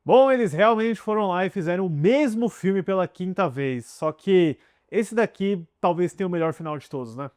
Bom, eles realmente foram lá e fizeram o mesmo filme pela quinta vez, só que esse daqui talvez tenha o melhor final de todos, né?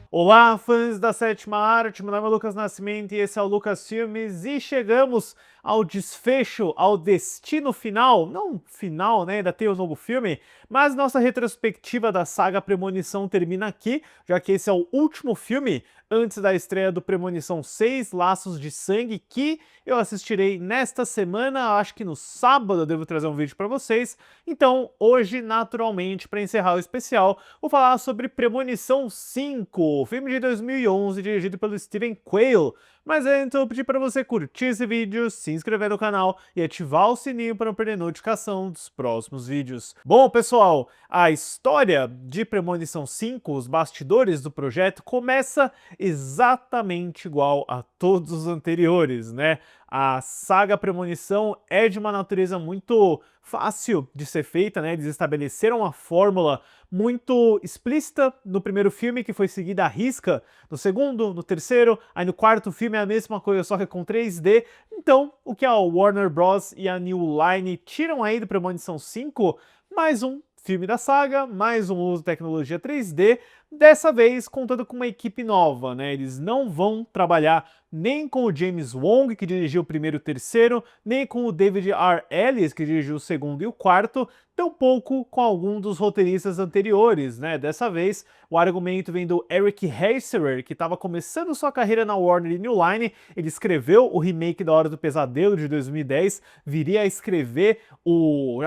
Olá, fãs da sétima arte, meu nome é Lucas Nascimento e esse é o Lucas Filmes e chegamos ao desfecho, ao destino final, não final, né, ainda tem o novo filme, mas nossa retrospectiva da saga Premonição termina aqui, já que esse é o último filme antes da estreia do Premonição 6, Laços de Sangue, que eu assistirei nesta semana, acho que no sábado eu devo trazer um vídeo para vocês, então hoje, naturalmente, para encerrar o especial, vou falar sobre Premonição 5, filme de 2011 dirigido pelo Steven Quayle. Mas antes eu pedi para você curtir esse vídeo, se inscrever no canal e ativar o sininho para não perder notificação dos próximos vídeos. Bom, pessoal, a história de Premonição 5, os bastidores do projeto, começa exatamente igual a todos os anteriores, né? A saga Premonição é de uma natureza muito fácil de ser feita, né? Eles estabeleceram uma fórmula muito explícita no primeiro filme, que foi seguida à risca no segundo, no terceiro, aí no quarto filme é a mesma coisa, só que com 3D. Então, o que a Warner Bros. E a New Line tiram aí do Premonição 5? Mais um filme da saga, mais um uso de tecnologia 3D, dessa vez contando com uma equipe nova, né? Eles não vão trabalhar nem com o James Wong, que dirigiu o primeiro e o terceiro, nem com o David R. Ellis, que dirigiu o segundo e o quarto, tampouco com algum dos roteiristas anteriores, né? Dessa vez, o argumento vem do Eric Heisserer, que estava começando sua carreira na Warner e New Line. Ele escreveu o remake da Hora do Pesadelo de 2010, viria a escrever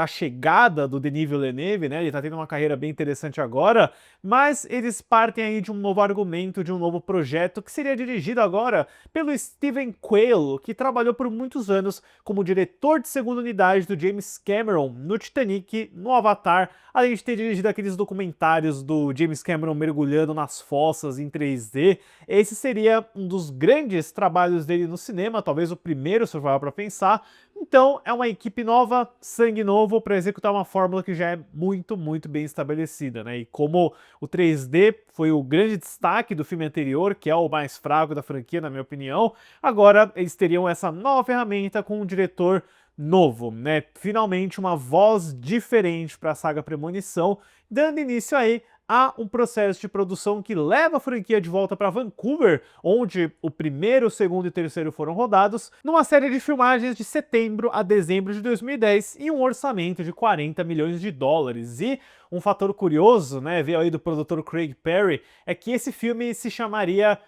a chegada do Denis Villeneuve, né? Ele está tendo uma carreira bem interessante agora, mas eles partem aí de um novo argumento, de um novo projeto que seria dirigido agora pelo Steven Quayle, que trabalhou por muitos anos como diretor de segunda unidade do James Cameron no Titanic, no Avatar, além de ter dirigido aqueles documentários do James Cameron mergulhando nas fossas em 3D. Esse seria um dos grandes trabalhos dele no cinema, talvez o primeiro, se eu for para pensar. Então é uma equipe nova, sangue novo, para executar uma fórmula que já é muito, muito bem estabelecida, né? E como o 3D foi o grande destaque do filme anterior, que é o mais fraco da franquia, na minha opinião, agora eles teriam essa nova ferramenta com um diretor novo, né? Finalmente uma voz diferente para a saga Premonição, dando início aí a um processo de produção que leva a franquia de volta para Vancouver, onde o primeiro, o segundo e o terceiro foram rodados, numa série de filmagens de setembro a dezembro de 2010 e um orçamento de 40 milhões de dólares. E um fator curioso, né, veio aí do produtor Craig Perry, é que esse filme se chamaria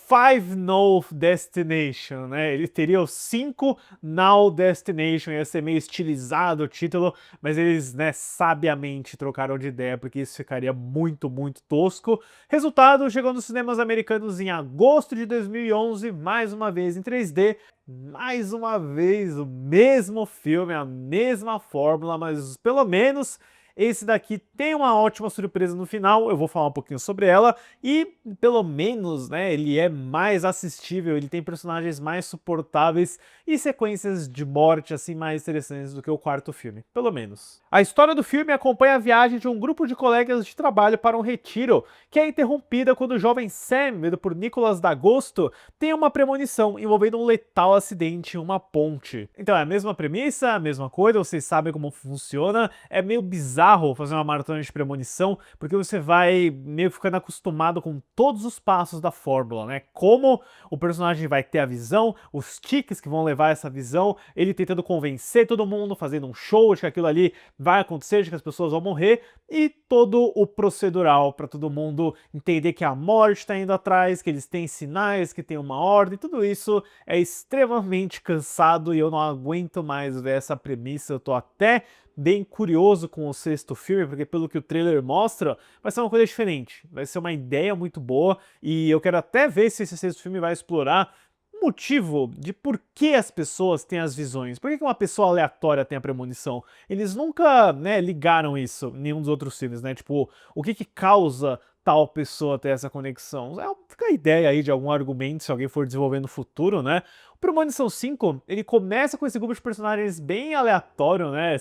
Five Now Destination, né? Ele teria o 5 Now Destination, ia ser meio estilizado o título, mas eles, né, sabiamente trocaram de ideia porque isso ficaria muito, muito tosco. Resultado, chegou nos cinemas americanos em agosto de 2011, mais uma vez em 3D, mais uma vez o mesmo filme, a mesma fórmula, mas pelo menos esse daqui tem uma ótima surpresa no final, eu vou falar um pouquinho sobre ela, e pelo menos, né, ele é mais assistível, ele tem personagens mais suportáveis e sequências de morte assim mais interessantes do que o quarto filme, pelo menos. A história do filme acompanha a viagem de um grupo de colegas de trabalho para um retiro, que é interrompida quando o jovem Sam, vivido por Nicolas D'Agosto, tem uma premonição envolvendo um letal acidente em uma ponte. Então é a mesma premissa, a mesma coisa, vocês sabem como funciona, é meio bizarro fazer uma maratona de premonição, porque você vai meio ficando acostumado com todos os passos da fórmula, né? Como o personagem vai ter a visão, os tiques que vão levar essa visão, ele tentando convencer todo mundo, fazendo um show de que aquilo ali vai acontecer, de que as pessoas vão morrer, e todo o procedural para todo mundo entender que a morte está indo atrás, que eles têm sinais, que tem uma ordem, tudo isso é extremamente cansado e eu não aguento mais ver essa premissa, eu tô até bem curioso com o sexto filme, porque pelo que o trailer mostra, vai ser uma coisa diferente, vai ser uma ideia muito boa, e eu quero até ver se esse sexto filme vai explorar o motivo de por que as pessoas têm as visões, por que uma pessoa aleatória tem a premonição. Eles nunca, né, ligaram isso em nenhum dos outros filmes, né, tipo, o que causa tal pessoa ter essa conexão. fica a ideia aí de algum argumento se alguém for desenvolver no futuro, né? O Premonição 5, ele começa com esse grupo de personagens bem aleatório, né?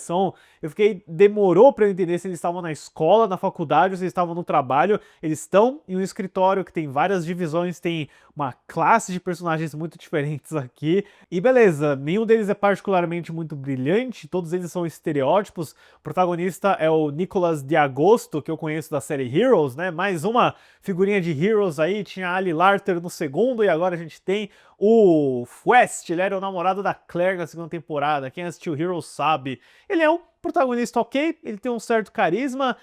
Demorou pra eu entender se eles estavam na escola, na faculdade ou se eles estavam no trabalho. Eles estão em um escritório que tem várias divisões, tem uma classe de personagens muito diferentes aqui. E beleza, nenhum deles é particularmente muito brilhante, todos eles são estereótipos. O protagonista é o Nicolas de Agosto, que eu conheço da série Heroes, né? Mais uma figurinha de Heroes aí, tinha a Ali Larter no segundo e agora a gente tem o West, ele era o namorado da Claire na segunda temporada. Quem assistiu Heroes sabe. Ele é um protagonista ok, ele tem um certo carisma,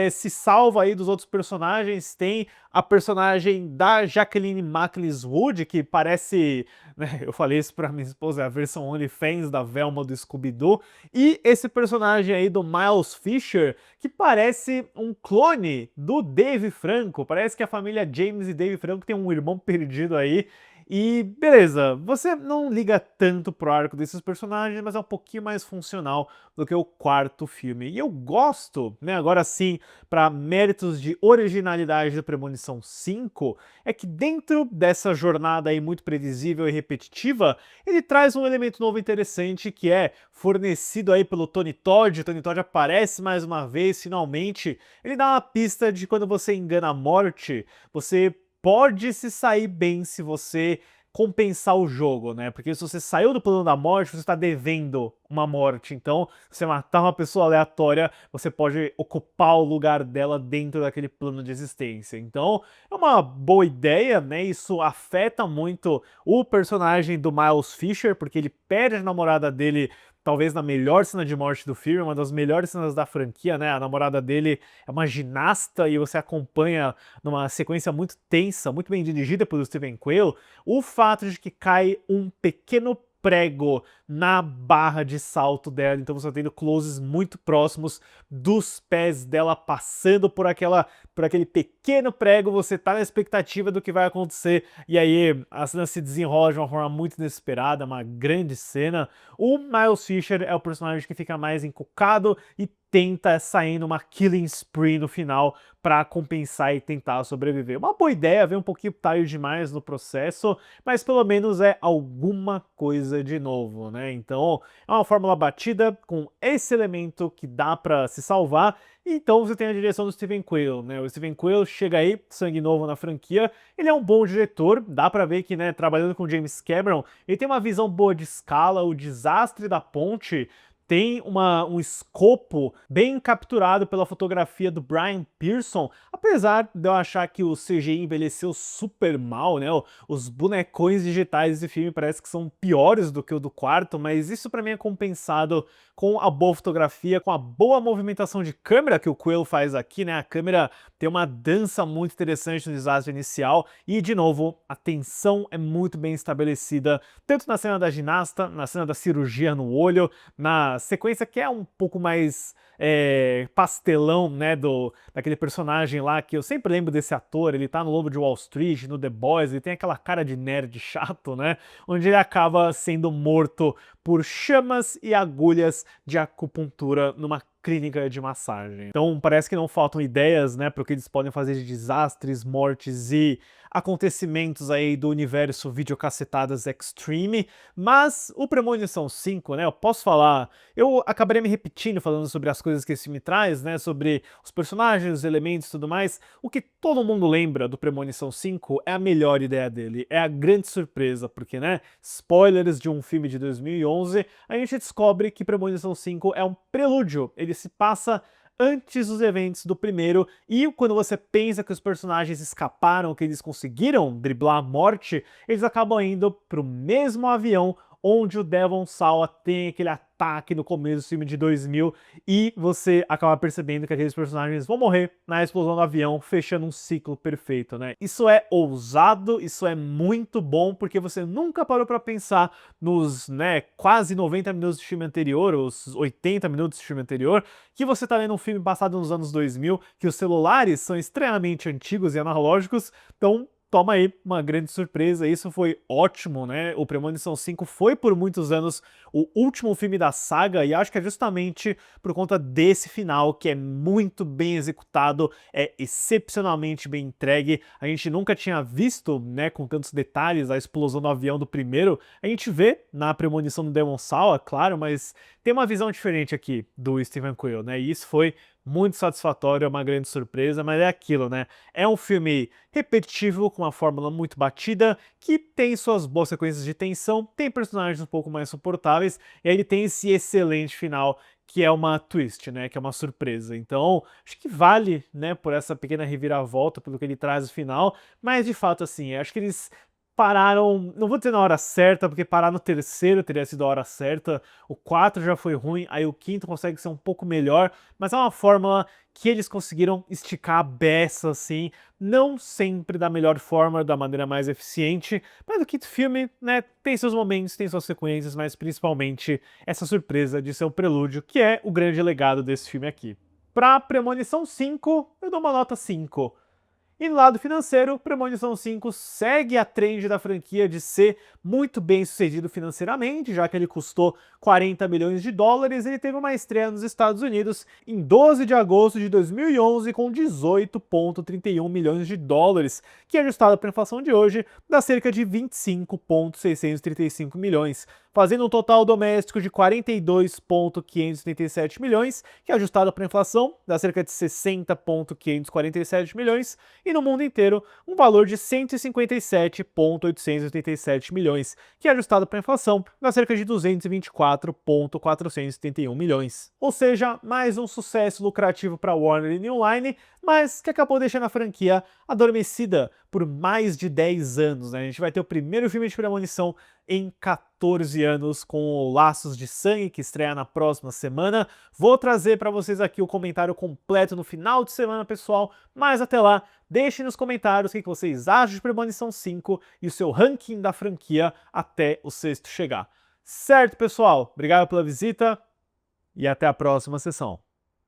se salva aí dos outros personagens. Tem a personagem da Jacqueline MacLeod Wood, que parece, né, eu falei isso pra minha esposa, é a versão OnlyFans da Velma do Scooby-Doo. E esse personagem aí do Miles Fisher, que parece um clone do Dave Franco. Parece que a família James e Dave Franco tem um irmão perdido aí. E beleza, você não liga tanto pro arco desses personagens, mas é um pouquinho mais funcional do que o quarto filme. E eu gosto, né, agora sim, para méritos de originalidade do Premonição 5, é que dentro dessa jornada aí muito previsível e repetitiva, ele traz um elemento novo interessante que é fornecido aí pelo Tony Todd. O Tony Todd aparece mais uma vez, finalmente. Ele dá uma pista de quando você engana a morte, você pode se sair bem se você compensar o jogo, né? Porque se você saiu do plano da morte, você está devendo uma morte. Então, se você matar uma pessoa aleatória, você pode ocupar o lugar dela dentro daquele plano de existência. Então, é uma boa ideia, né? Isso afeta muito o personagem do Miles Fisher, porque ele perde a namorada dele talvez na melhor cena de morte do filme, uma das melhores cenas da franquia, né? A namorada dele é uma ginasta e você acompanha numa sequência muito tensa, muito bem dirigida pelo Steven Quayle, o fato de que cai um pequeno prego na barra de salto dela, então você está tendo closes muito próximos dos pés dela passando por aquele pequeno prego. Você tá na expectativa do que vai acontecer, e aí a cena se desenrola de uma forma muito inesperada, uma grande cena. O Miles Fisher é o personagem que fica mais encucado e tenta sair numa killing spree no final para compensar e tentar sobreviver. Uma boa ideia, veio um pouquinho tarde demais no processo, mas pelo menos é alguma coisa de novo, né? Então é uma fórmula batida com esse elemento que dá para se salvar. Então você tem a direção do Steven Quayle, né? O Steven Quayle chega aí, sangue novo na franquia. Ele é um bom diretor, dá pra ver que, né, trabalhando com James Cameron, ele tem uma visão boa de escala. O Desastre da Ponte tem um escopo bem capturado pela fotografia do Brian Pearson, apesar de eu achar que o CGI envelheceu super mal, né? Os bonecões digitais desse filme parece que são piores do que o do quarto, mas isso pra mim é compensado com a boa fotografia, com a boa movimentação de câmera que o Quayle faz aqui, né? A câmera tem uma dança muito interessante no desastre inicial e, de novo, a tensão é muito bem estabelecida, tanto na cena da ginasta, na cena da cirurgia no olho, na sequência que é um pouco mais pastelão, né, daquele personagem lá, que eu sempre lembro desse ator. Ele tá no Lobo de Wall Street, no The Boys, ele tem aquela cara de nerd chato, né, onde ele acaba sendo morto por chamas e agulhas de acupuntura numa clínica de massagem. Então parece que não faltam ideias, né, para o que eles podem fazer de desastres, mortes e acontecimentos aí do universo videocassetadas Extreme. Mas o Premonição 5, né, eu posso falar, eu acabarei me repetindo falando sobre as coisas que esse filme traz, né, sobre os personagens, os elementos e tudo mais. O que todo mundo lembra do Premonição 5 é a melhor ideia dele, é a grande surpresa, porque, né, spoilers de um filme de 2011, a gente descobre que Premonição 5 é um prelúdio. Ele se passa antes dos eventos do primeiro, e quando você pensa que os personagens escaparam, que eles conseguiram driblar a morte, eles acabam indo pro mesmo avião onde o Devon Sawa tem aquele ataque no começo do filme de 2000, e você acaba percebendo que aqueles personagens vão morrer na explosão do avião, fechando um ciclo perfeito, né? Isso é ousado, isso é muito bom, porque você nunca parou pra pensar nos, né, quase 90 minutos de filme anterior, os 80 minutos de filme anterior, que você tá vendo um filme passado nos anos 2000, que os celulares são extremamente antigos e analógicos, então toma aí uma grande surpresa, isso foi ótimo, né? O Premonição 5 foi por muitos anos o último filme da saga e acho que é justamente por conta desse final que é muito bem executado, é excepcionalmente bem entregue. A gente nunca tinha visto, né, com tantos detalhes a explosão do avião do primeiro. A gente vê na Premonição do Demon Saw, é claro, mas tem uma visão diferente aqui do Stephen Quill, né? E isso foi muito satisfatório, é uma grande surpresa, mas é aquilo, né? É um filme repetitivo, com uma fórmula muito batida, que tem suas boas sequências de tensão, tem personagens um pouco mais suportáveis, e aí ele tem esse excelente final, que é uma twist, né? Que é uma surpresa. Então, acho que vale, né, por essa pequena reviravolta, pelo que ele traz no final, mas de fato, assim, acho que eles pararam, não vou dizer na hora certa, porque parar no terceiro teria sido a hora certa, o 4 já foi ruim, aí o quinto consegue ser um pouco melhor, mas é uma fórmula que eles conseguiram esticar a beça, assim, não sempre da melhor forma, da maneira mais eficiente, mas o quinto filme, né, tem seus momentos, tem suas sequências, mas principalmente essa surpresa de ser o prelúdio, que é o grande legado desse filme aqui. Pra Premonição 5, eu dou uma nota 5. E no lado financeiro, Premonição 5 segue a trend da franquia de ser muito bem sucedido financeiramente, já que ele custou 40 milhões de dólares, ele teve uma estreia nos Estados Unidos em 12 de agosto de 2011 com 18,31 milhões de dólares, que ajustado para a inflação de hoje dá cerca de 25,635 milhões, fazendo um total doméstico de 42,537 milhões, que ajustado para a inflação dá cerca de 60,547 milhões, e no mundo inteiro um valor de 157,887 milhões, que ajustado para a inflação dá cerca de 224,471 milhões. Ou seja, mais um sucesso lucrativo para Warner e New Line, mas que acabou deixando a franquia adormecida por mais de 10 anos, né? A gente vai ter o primeiro filme de Premonição em 14 anos com o Laços de Sangue, que estreia na próxima semana. Vou trazer para vocês aqui o comentário completo no final de semana, pessoal, mas até lá, deixem nos comentários o que vocês acham de Premonição 5 e o seu ranking da franquia até o sexto chegar. Certo, pessoal? Obrigado pela visita e até a próxima sessão.